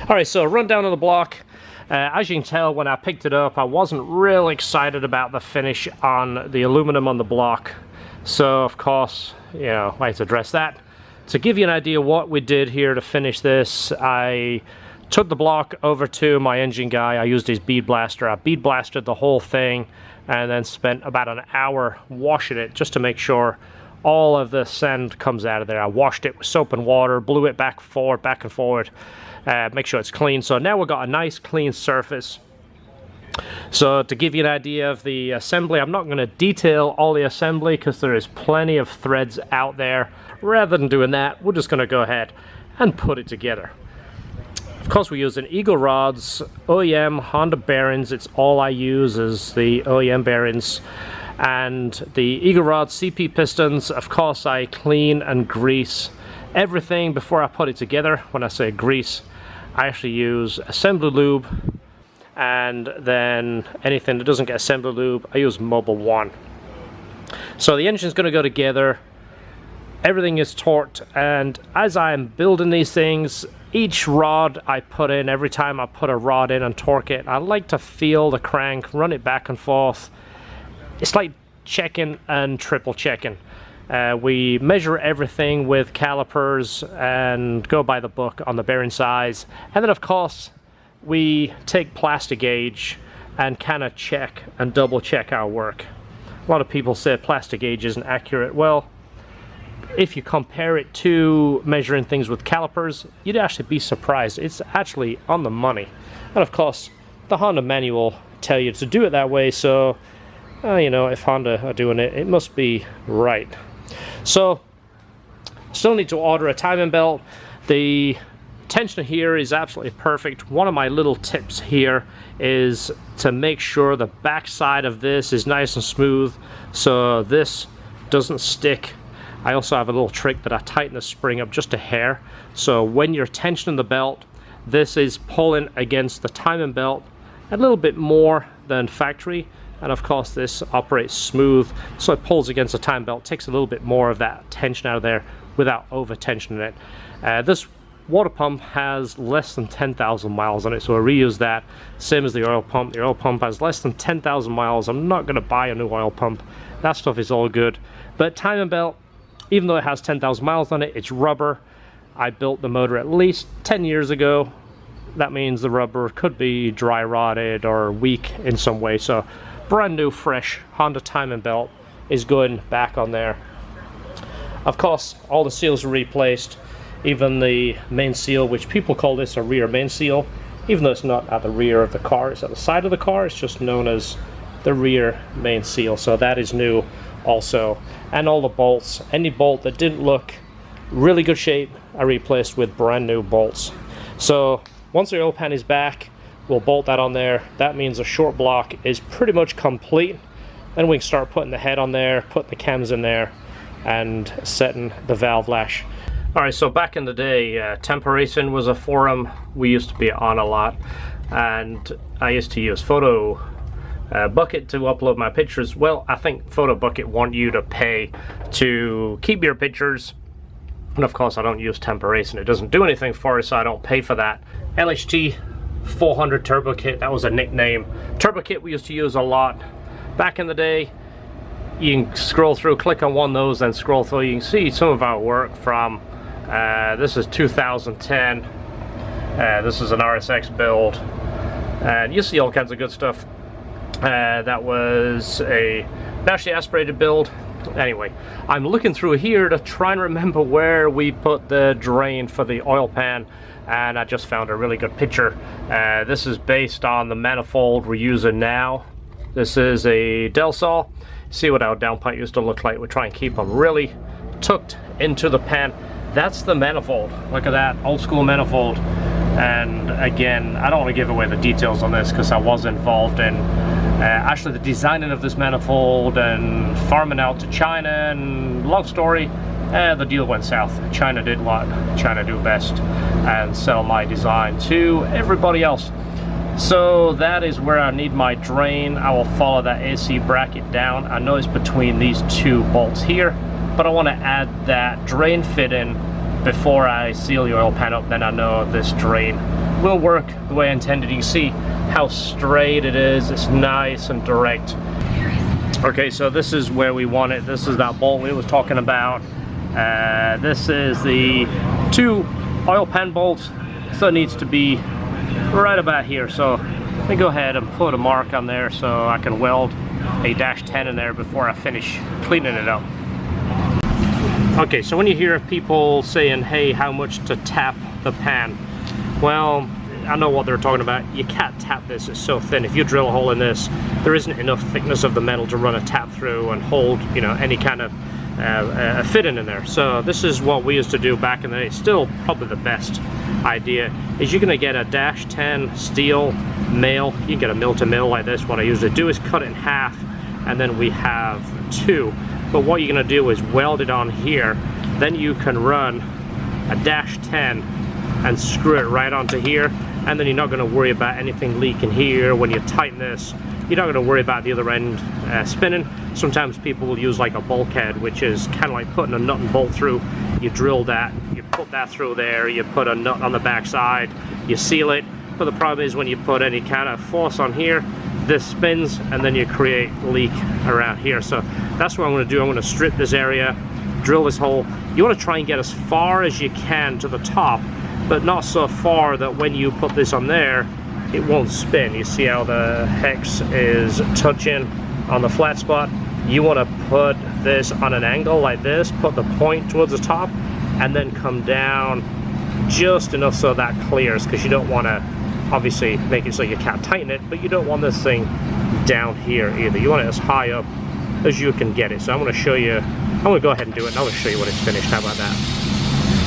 Alright, so rundown of the block. As you can tell, when I picked it up, I wasn't real excited about the finish on the aluminum on the block. So, of course, you know, I had to address that. To give you an idea what we did here to finish this, I took the block over to my engine guy. I used his bead blaster. I bead blasted the whole thing and then spent about an hour washing it just to make sure all of the sand comes out of there. I washed it with soap and water, blew it back and forward, make sure it's clean. So now we've got a nice clean surface. So to give you an idea of the assembly, I'm not going to detail all the assembly because there is plenty of threads out there. Rather than doing that, we're just going to go ahead and put it together. Of course, we use an Eagle Rods OEM Honda bearings. It's all I use is the OEM bearings. And the Eagle Rod CP pistons, of course, I clean and grease everything before I put it together. When I say grease, I actually use assembly lube, and then anything that doesn't get assembly lube, I use Mobil 1. So the engine's going to go together, everything is torqued, and as I'm building these things, each rod I put in, every time I put a rod in and torque it, I like to feel the crank, run it back and forth. It's like checking and triple checking. We measure everything with calipers and go by the book on the bearing size. And then, of course, we take plastic gauge and kind of check and double check our work. A lot of people say plastic gauge isn't accurate. Well, if you compare it to measuring things with calipers, you'd actually be surprised. It's actually on the money. And of course, the Honda manual tell you to do it that way, so you know, if Honda are doing it, it must be right. So, still need to order a timing belt. The tensioner here is absolutely perfect. One of my little tips here is to make sure the back side of this is nice and smooth so this doesn't stick. I also have a little trick that I tighten the spring up just a hair, so when you're tensioning the belt, this is pulling against the timing belt a little bit more than factory. And of course this operates smooth, so it pulls against the timing belt, takes a little bit more of that tension out of there without over tensioning it. This water pump has less than 10,000 miles on it, so I reuse that. Same as the oil pump. The oil pump has less than 10,000 miles. I'm not going to buy a new oil pump. That stuff is all good. But timing belt, even though it has 10,000 miles on it, it's rubber. I built the motor at least 10 years ago. That means the rubber could be dry rotted or weak in some way. So brand new, fresh Honda timing belt is going back on there. Of course, all the seals are replaced, even the main seal, which people call this a rear main seal, even though it's not at the rear of the car, it's at the side of the car. It's just known as the rear main seal, so that is new also. And all the bolts, any bolt that didn't look really good shape, I replaced with brand new bolts. So once the oil pan is back, we'll bolt that on there. That means the short block is pretty much complete. Then we can start putting the head on there, putting the cams in there, and setting the valve lash. Alright, so back in the day, Temper Racing was a forum we used to be on a lot, and I used to use Photo Bucket to upload my pictures. Well, I think Photo Bucket want you to pay to keep your pictures, and of course I don't use Temper Racing. It doesn't do anything for us, so I don't pay for that. LHT 400 Turbo Kit, that was a nickname. Turbo Kit we used to use a lot back in the day. You can scroll through, click on one of those, and scroll through. You can see some of our work from this is 2010. This is an RSX build, and you see all kinds of good stuff. That was a naturally aspirated build. Anyway, I'm looking through here to try and remember where we put the drain for the oil pan, and I just found a really good picture. This is based on the manifold we're using now. This is a Del Sol. See what our downpipe used to look like. We try and keep them really tucked into the pan. That's the manifold. Look at that, old school manifold. And again, I don't want to give away the details on this because I was involved in actually the designing of this manifold and farming out to China, and long story, the deal went south. China did what China do best and sell my design to everybody else. So that is where I need my drain. I will follow that AC bracket down. I know it's between these two bolts here, but I want to add that drain fit in before I seal the oil pan up, then I know this drain will work the way I intended. You can see how straight it is. It's nice and direct. Okay, so this is where we want it. This is that bolt we was talking about. This is the 2 oil pan bolts, so it needs to be right about here. So let me go ahead and put a mark on there so I can weld a -10 in there before I finish cleaning it up. Okay, so when you hear people saying, hey, how much to tap the pan? Well, I know what they're talking about. You can't tap this, it's so thin. If you drill a hole in this, there isn't enough thickness of the metal to run a tap through and hold, you know, any kind of fitting in there. So this is what we used to do back in the day. It's still probably the best idea, is you're gonna get a -10 steel mill. You can get a mill to mill like this. What I usually do is cut it in half, and then we have 2. But what you're gonna do is weld it on here, then you can run a -10 and screw it right onto here, and then you're not gonna worry about anything leaking here. When you tighten this, you're not gonna worry about the other end spinning. Sometimes people will use like a bulkhead, which is kind of like putting a nut and bolt through. You drill that, you put that through there, you put a nut on the back side, you seal it. But the problem is when you put any kind of force on here, this spins and then you create leak around here. So that's what I'm going to do. I'm going to strip this area, drill this hole. You want to try and get as far as you can to the top, but not so far that when you put this on there, it won't spin. You see how the hex is touching on the flat spot? You want to put this on an angle like this, put the point towards the top, and then come down just enough so that clears, because you don't want to obviously make it so you can't tighten it, but you don't want this thing down here either. You want it as high up as you can get it. So I'm going to show you, I'm going to go ahead and do it, and I'm going to show you when it's finished. How about that?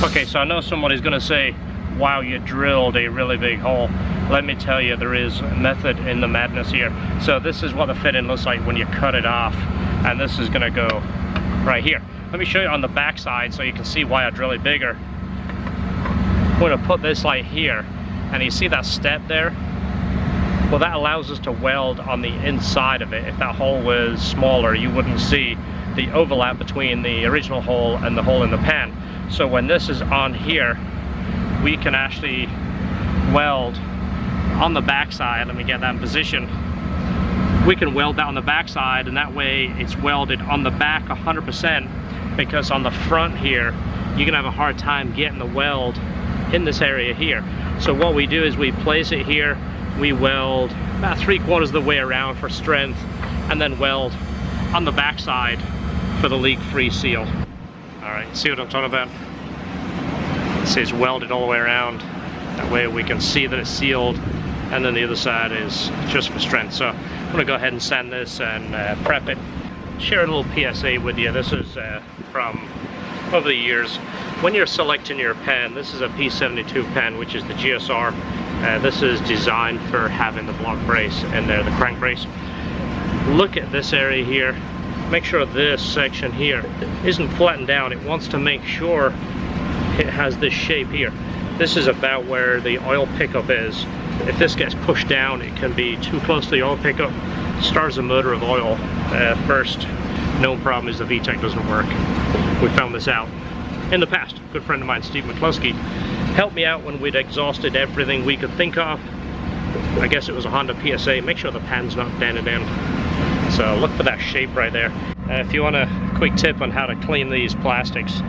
Okay, so I know somebody's going to say, wow, you drilled a really big hole. Let me tell you, there is a method in the madness here. So this is what the fitting looks like when you cut it off, and this is going to go right here. Let me show you on the back side so you can see why I drill it bigger. I'm going to put this like here, and you see that step there? Well, that allows us to weld on the inside of it. If that hole was smaller, you wouldn't see the overlap between the original hole and the hole in the pan. So when this is on here, we can actually weld on the back side. Let me get that in position. We can weld that on the back side, and that way it's welded on the back 100%, because on the front here, you're gonna have a hard time getting the weld in this area here. So what we do is we place it here, we weld about 3/4 of the way around for strength, and then weld on the back side for the leak-free seal. All right, see what I'm talking about? See, it's welded all the way around. That way we can see that it's sealed, and then the other side is just for strength. So I'm gonna go ahead and sand this and prep it. Share a little PSA with you. This is from over the years. When you're selecting your pen, this is a P72 pen, which is the GSR. This is designed for having the block brace in there, the crank brace. Look at this area here. Make sure this section here isn't flattened down. It wants to make sure it has this shape here. This is about where the oil pickup is. If this gets pushed down, it can be too close to the oil pickup. Starts a motor of oil. First known problem is the VTEC doesn't work. We found this out in the past. A good friend of mine, Steve McCluskey, helped me out when we'd exhausted everything we could think of. I guess it was a Honda PSA. Make sure the pan's not dented in. So look for that shape right there. If you want a quick tip on how to clean these plastics,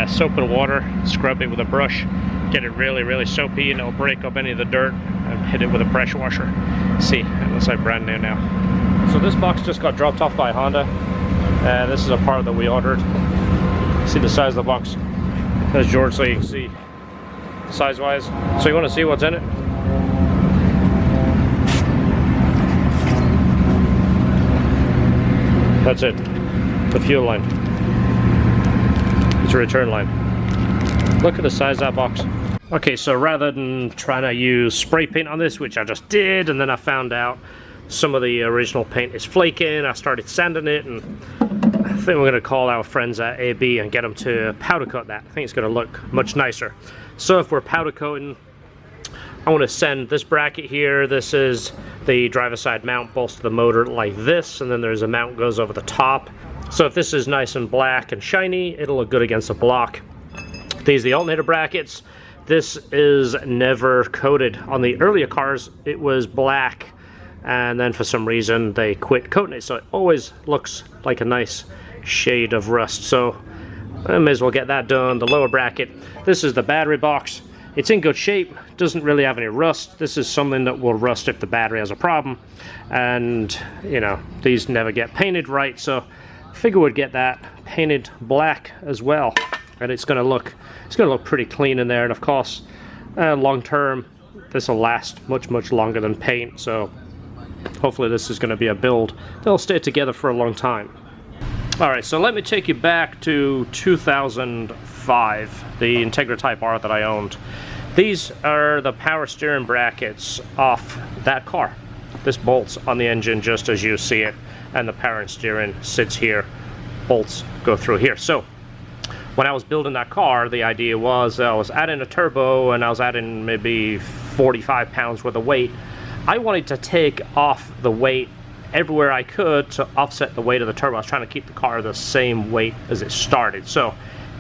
soap and water, scrub it with a brush, get it really, really soapy, and it'll break up any of the dirt, and hit it with a pressure washer. See, it looks like brand new now. So this box just got dropped off by Honda. This is a part that we ordered. See the size of the box? There's George, so you can see size-wise. So you want to see what's in it? That's it, the fuel line. It's a return line. Look at the size of that box. Okay, so rather than trying to use spray paint on this, which I just did, and then I found out some of the original paint is flaking, I started sanding it, and I think we're going to call our friends at AB and get them to powder coat that. I think it's going to look much nicer. So if we're powder coating, I want to send this bracket here. This is the driver's side mount, bolts to the motor like this, and then there's a mount goes over the top. So if this is nice and black and shiny, it'll look good against the block. The These are the alternator brackets. This is never coated. On the earlier cars, it was black, and then for some reason they quit coating it, so it always looks like a nice shade of rust. So I may as well get that done. The lower bracket, this is the battery box. It's in good shape, doesn't really have any rust. This is something that will rust if the battery has a problem, and you know, these never get painted right, so I figure we'd get that painted black as well, and it's gonna look pretty clean in there. And of course, long term, this will last much longer than paint, so hopefully this is going to be a build that'll stay together for a long time. Alright, so let me take you back to 2005, the Integra Type R that I owned. These are the power steering brackets off that car. This bolts on the engine just as you see it, and the power and steering sits here, bolts go through here. So when I was building that car, the idea was I was adding a turbo and I was adding maybe 45 pounds worth of weight. I wanted to take off the weight everywhere I could to offset the weight of the turbo. I was trying to keep the car the same weight as it started. So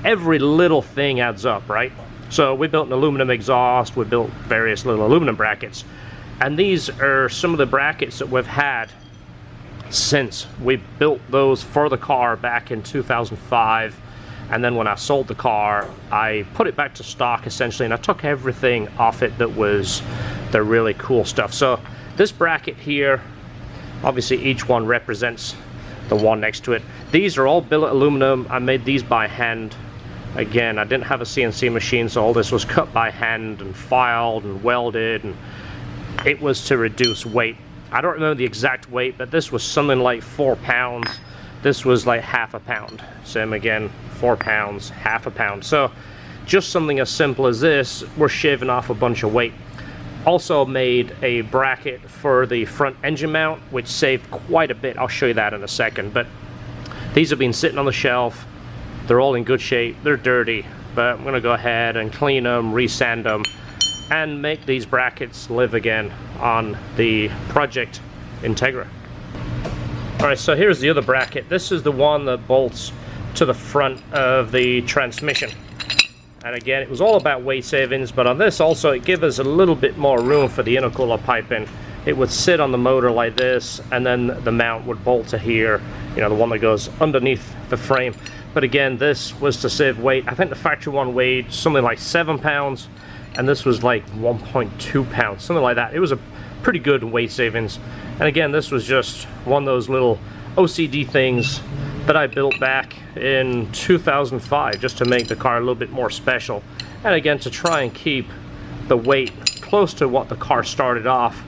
every little thing adds up, right? So we built an aluminum exhaust, we built various little aluminum brackets, and these are some of the brackets that we've had since we built those for the car back in 2005. And then when I sold the car, I put it back to stock essentially, and I took everything off it that was the really cool stuff. So this bracket here, obviously each one represents the one next to it. These are all billet aluminum. I made these by hand. Again, I didn't have a CNC machine, so all this was cut by hand and filed and welded, and it was to reduce weight. I don't remember the exact weight, but this was something like 4 pounds. This was like half a pound. Same again, 4 pounds, half a pound. So just something as simple as this, we're shaving off a bunch of weight. Also made a bracket for the front engine mount, which saved quite a bit. I'll show you that in a second. But these have been sitting on the shelf. They're all in good shape. They're dirty, but I'm gonna go ahead and clean them, resand them, and make these brackets live again on the Project Integra. Alright, so here's the other bracket. This is the one that bolts to the front of the transmission. And again, it was all about weight savings, but on this also it gives us a little bit more room for the intercooler piping. It would sit on the motor like this, and then the mount would bolt to here, you know, the one that goes underneath the frame. But again, this was to save weight. I think the factory one weighed something like 7 pounds, and this was like 1.2 pounds, something like that. It was a pretty good weight savings. And again, this was just one of those little OCD things that I built back in 2005 just to make the car a little bit more special, and again to try and keep the weight close to what the car started off,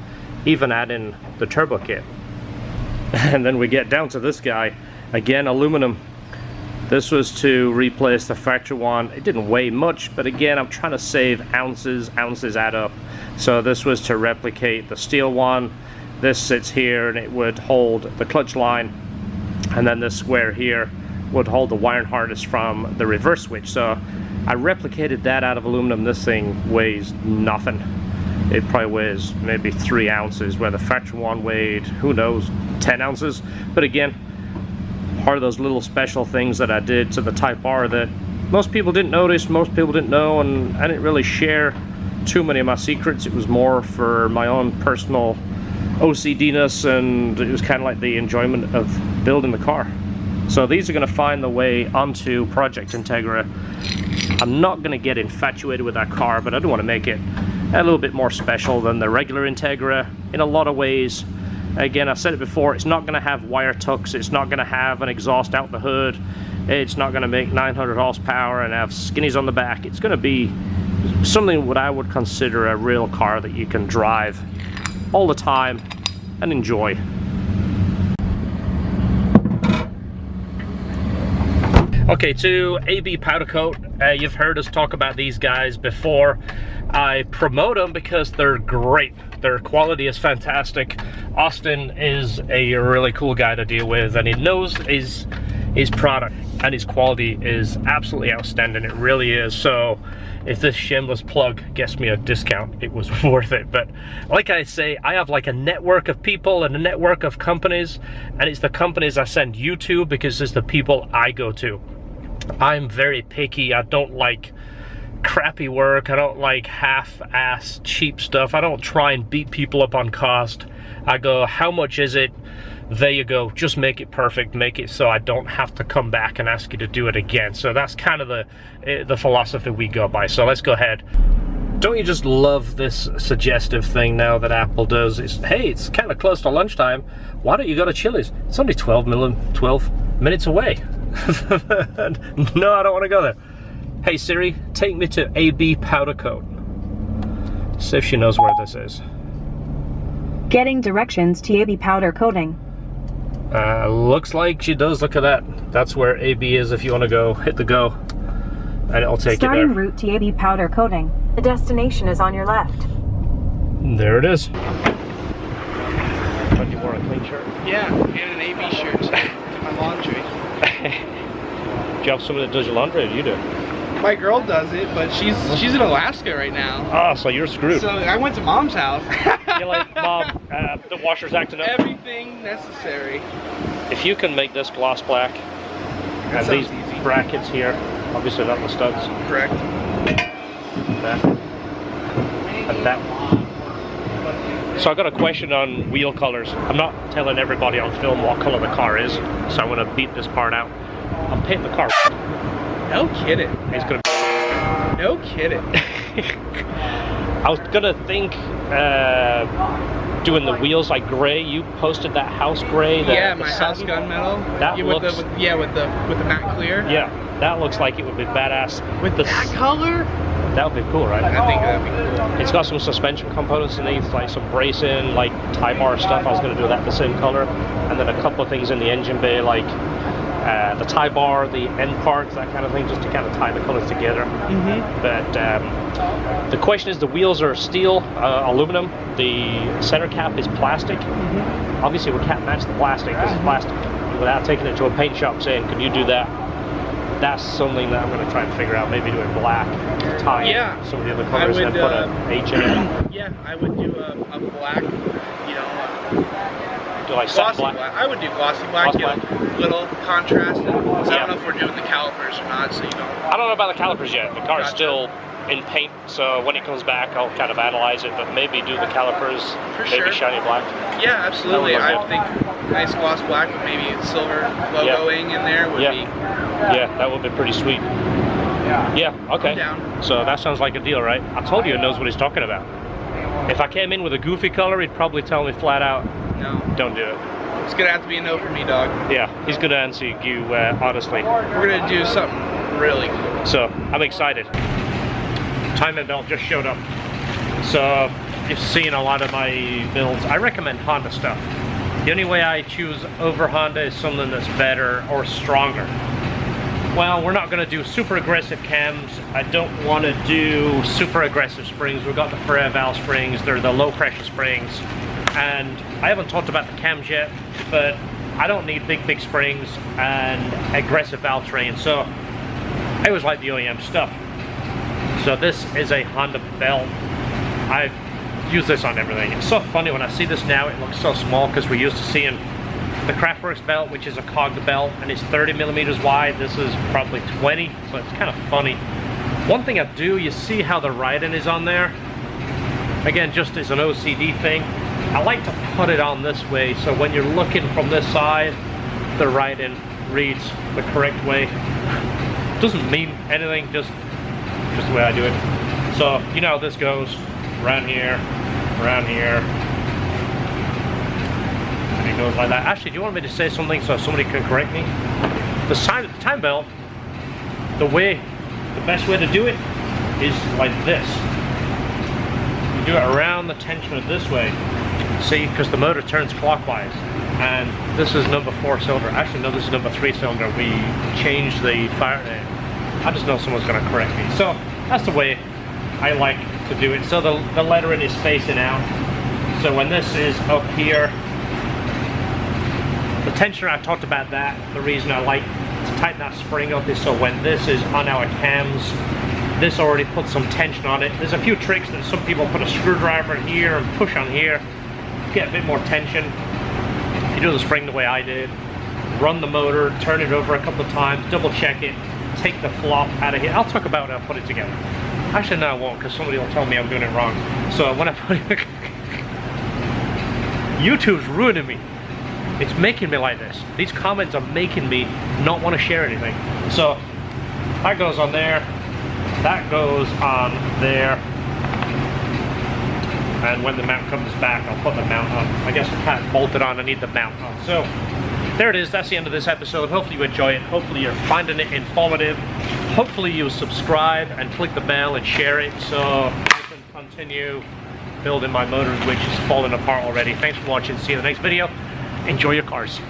even adding the turbo kit. And then we get down to this guy, again aluminum. This was to replace the factory one. It didn't weigh much, but again, I'm trying to save ounces. Ounces add up. So this was to replicate the steel one. This sits here and it would hold the clutch line, and then this square here would hold the wiring harness from the reverse switch. So I replicated that out of aluminum. This thing weighs nothing. It probably weighs maybe 3 ounces, where the factory one weighed, who knows, 10 ounces. But again, part of those little special things that I did to the Type R that most people didn't notice, most people didn't know, and I didn't really share too many of my secrets. It was more for my own personal OCD-ness, and it was kind of like the enjoyment of building the car. So these are going to find the way onto Project Integra. I'm not going to get infatuated with that car, but I do want to make it a little bit more special than the regular Integra in a lot of ways. Again, I said it before, it's not going to have wire tucks, it's not going to have an exhaust out the hood, it's not going to make 900 horsepower and have skinnies on the back. It's going to be something what I would consider a real car that you can drive all the time and enjoy. Okay, to AB Powdercoat, you've heard us talk about these guys before. I promote them because they're great. Their quality is fantastic. Austin is a really cool guy to deal with, and he knows his product, and his quality is absolutely outstanding. It really is. So if this shameless plug gets me a discount, it was worth it. But like I say, I have like a network of people and a network of companies, and it's the companies I send you to because it's the people I go to. I'm very picky. I don't like crappy work. I don't like half-ass cheap stuff. I don't try and beat people up on cost. I go, how much is it? There you go, just make it perfect, make it so I don't have to come back and ask you to do it again. So that's kind of the philosophy we go by. So let's go ahead. Don't you just love this suggestive thing now that Apple does? It's, hey, it's kind of close to lunchtime. Why don't you go to Chili's? It's only 12 minutes away. No, I don't want to go there. Hey Siri, take me to AB Powdercoat. See if she knows where this is. Getting directions to AB Powder Coating. Looks like she does. Look at that. That's where AB is if you want to go. Hit the go. And it'll take you there. Starting route to AB Powder Coating. The destination is on your left. There it is. Don't you wear a clean shirt? Yeah, and an AB shirt to my laundry. Do you have someone that does your laundry, or do you do? My girl does it, but she's in Alaska right now. Oh, so you're screwed. So I went to Mom's house. You're like, Mom, the washer's acting up. Everything necessary. If you can make this gloss black, and these easy. brackets here, obviously not the studs. Correct. That. And that. So I got a question on wheel colors. I'm not telling everybody on film what color the car is, so I'm gonna beat this part out. I'm painting the car. No kidding. It's gonna. No kidding. I was gonna think doing the wheels like gray. You posted that house gray. Yeah, my house gunmetal. That yeah, looks. with the matte clear. Yeah, that looks like it would be badass. With that color. That would be cool, right? I think that'd be cool. It's got some suspension components in it, like some bracing, like tie bar stuff. I was gonna do that the same color, and then a couple of things in the engine bay, like the tie bar, the end parts, that kind of thing, just to kind of tie the colors together. But the question is, the wheels are steel, aluminum. The center cap is plastic. Obviously, we can't match the plastic because it's plastic. Without taking it to a paint shop saying, "Can you do that?" That's something that I'm going to try and figure out. Maybe doing black, tie some of the other colors, and put an H in it. Yeah, I would do a black, you know. Do like Glossy black? I would do glossy black, Glossy get a little contrast. I don't know if we're doing the calipers or not, so you know. I don't know about the calipers yet. The car is still in paint, so when it comes back, I'll kind of analyze it, but maybe do the calipers, maybe shiny black. Yeah, absolutely. I think nice gloss black with maybe silver logoing in there would be. Yeah, that would be pretty sweet. Yeah, okay. So that sounds like a deal, right? I told you it knows what he's talking about. If I came in with a goofy color, he'd probably tell me flat out, no, don't do it. It's gonna have to be a no for me, dog. Yeah, he's gonna answer you honestly. We're gonna do something really cool. So I'm excited. Timing belt just showed up. So you've seen a lot of my builds. I recommend Honda stuff. The only way I choose over Honda is something that's better or stronger. Well, we're not going to do super aggressive cams. I don't want to do super aggressive springs. We've got the Ferrer valve springs. They're the low pressure springs. And I haven't talked about the cams yet, but I don't need big springs and aggressive valve train. So I always like the OEM stuff. So this is a Honda belt. I've used this on everything. It's so funny when I see this now, it looks so small because we're used to seeing the Kraftwerks belt, which is a cogged belt, and it's 30 millimeters wide. This is probably 20, so it's kind of funny. One thing I do, you see how the writing is on there? Again, just as an OCD thing, I like to put it on this way, so when you're looking from this side, the writing reads the correct way. Doesn't mean anything, just the way I do it. So, you know how this goes. Around here, and it goes like that. Actually, do you want me to say something so somebody can correct me? The time belt, the best way to do it is like this. You do it around the tensioner this way. See, because the motor turns clockwise. And this is number 4 cylinder. Actually, no, this is number 3 cylinder. We changed the fire. I just know someone's going to correct me. So that's the way I like to do it. So the lettering is facing out. So when this is up here, the tensioner, I talked about that. The reason I like to tighten that spring up is so when this is on our cams, this already puts some tension on it. There's a few tricks that some people put a screwdriver in here and push on here, get a bit more tension. If you do the spring the way I did, run the motor, turn it over a couple of times, double check it, take the flop out of here. I'll talk about it when I put it together. Actually, no, I won't, because somebody will tell me I'm doing it wrong. So when I put it, YouTube's ruining me. It's making me like this. These comments are making me not want to share anything. So that goes on there. That goes on there. And when the mount comes back, I'll put the mount on. I guess I can't bolt it on. I need the mount on. So there it is. That's the end of this episode. Hopefully you enjoy it. Hopefully you're finding it informative. Hopefully you'll subscribe and click the bell and share it so I can continue building my motor, which is falling apart already. Thanks for watching. See you in the next video. Enjoy your cars.